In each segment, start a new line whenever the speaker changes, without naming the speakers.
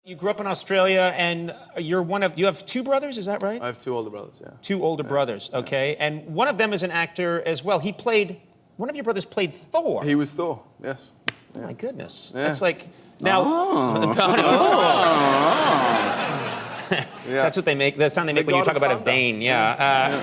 You grew up in Australia, and you have two brothers, is that right?
I have two older brothers, yeah.
Two older brothers, okay. Yeah. And one of them is an actor as well. One of your brothers played Thor.
He was Thor, yes.
Oh, my goodness.
Yeah.
That's like, now... That's what they make, the sound they make when you talk about a vein, yeah.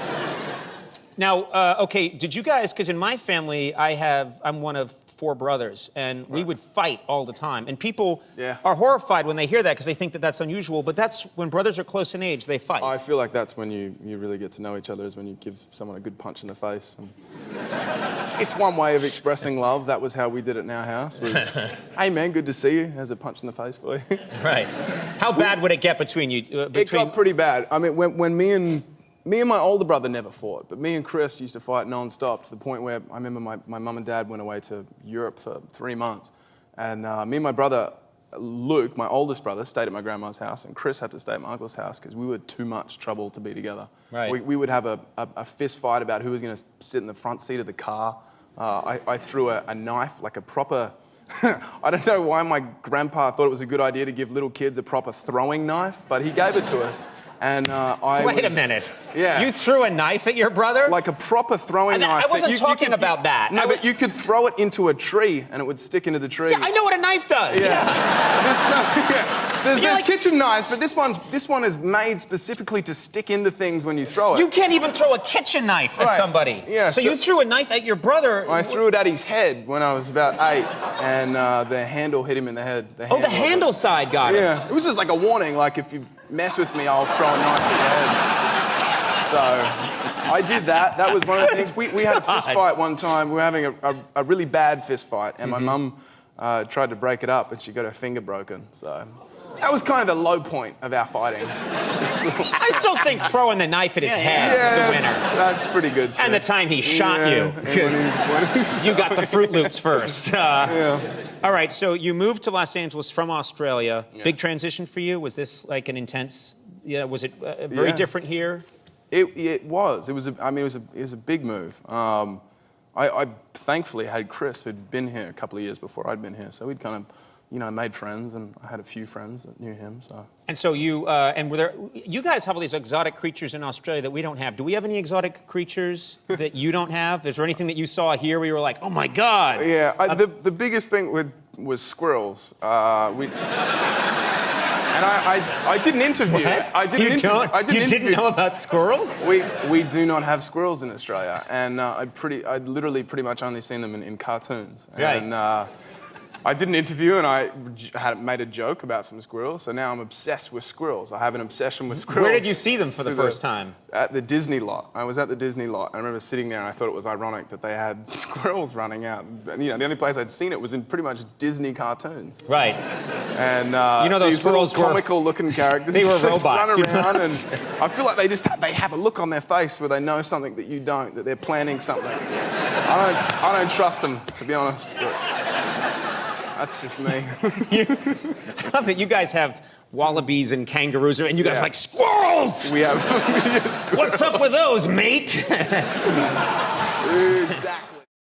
Now, okay, did you guys, because in my family, I'm one of 4 brothers, and we would fight all the time. And people are horrified when they hear that because they think that that's unusual, but that's when brothers are close in age, they fight.
I feel like that's when you really get to know each other, is when you give someone a good punch in the face. And it's one way of expressing love. That was how we did it in our house, was, hey man, good to see you. There's a punch in the face for you.
Right. How bad would it get between you?
It got pretty bad. I mean, when me and my older brother never fought, but me and Chris used to fight non-stop to the point where I remember my mum and dad went away to Europe for 3 months. And me and my brother, Luke, my oldest brother, stayed at my grandma's house, and Chris had to stay at my uncle's house because we were too much trouble to be together.
Right.
We would have a fist fight about who was going to sit in the front seat of the car. I threw a knife, like a proper... I don't know why my grandpa thought it was a good idea to give little kids a proper throwing knife, but he gave it to us. And
Wait a minute.
Yeah.
You threw a knife at your brother?
Like a proper throwing knife.
I wasn't talking about that.
No, but you could throw it into a tree and it would stick into the tree.
Yeah, I know what a knife does.
There's like, kitchen knives, but this one is made specifically to stick into things when you throw it.
You can't even throw a kitchen knife at somebody.
Yeah,
so you threw a knife at your brother.
I threw it at his head when I was about 8, and the handle hit him in the head.
The handle side got him.
Yeah, it was just like a warning, like if you mess with me, I'll throw a knife at your head. So I did that. That was one of the things. We had a fist fight one time. We were having a really bad fist fight, and my mum tried to break it up, and she got her finger broken. So that was kind of the low point of our fighting.
I still think throwing the knife at his head was the winner.
That's pretty good, too.
And the time he shot you, because you got the Fruit Loops first. All right, so you moved to Los Angeles from Australia. Big transition for you? Was this like an intense, was it very different here?
It was. It was a big move. I thankfully had Chris, who'd been here a couple of years before I'd been here, so we'd kind of, made friends, and I had a few friends that knew him, so.
And so you guys have all these exotic creatures in Australia that we don't have. Do we have any exotic creatures that you don't have? Is there anything that you saw here where you were like, oh my God?
Yeah, the biggest thing was squirrels. And I did an interview.
What? You didn't know about squirrels?
We do not have squirrels in Australia, and I'd literally pretty much only seen them in cartoons.
Right.
And I did an interview, and I made a joke about some squirrels, so now I'm obsessed with squirrels. I have an obsession with squirrels.
Where did you see them for the first time?
At the Disney lot. I was at the Disney lot. I remember sitting there, and I thought it was ironic that they had squirrels running out. And, the only place I'd seen it was in pretty much Disney cartoons.
Right.
And
those squirrels were
comical-looking characters.
They were robots.
Run around, and I feel like they have a look on their face where they know something that you don't, that they're planning something. I don't trust them, to be honest. But that's just me.
I love that you guys have wallabies and kangaroos, and you guys are like, squirrels!
We have squirrels.
What's up with those, mate?
Exactly.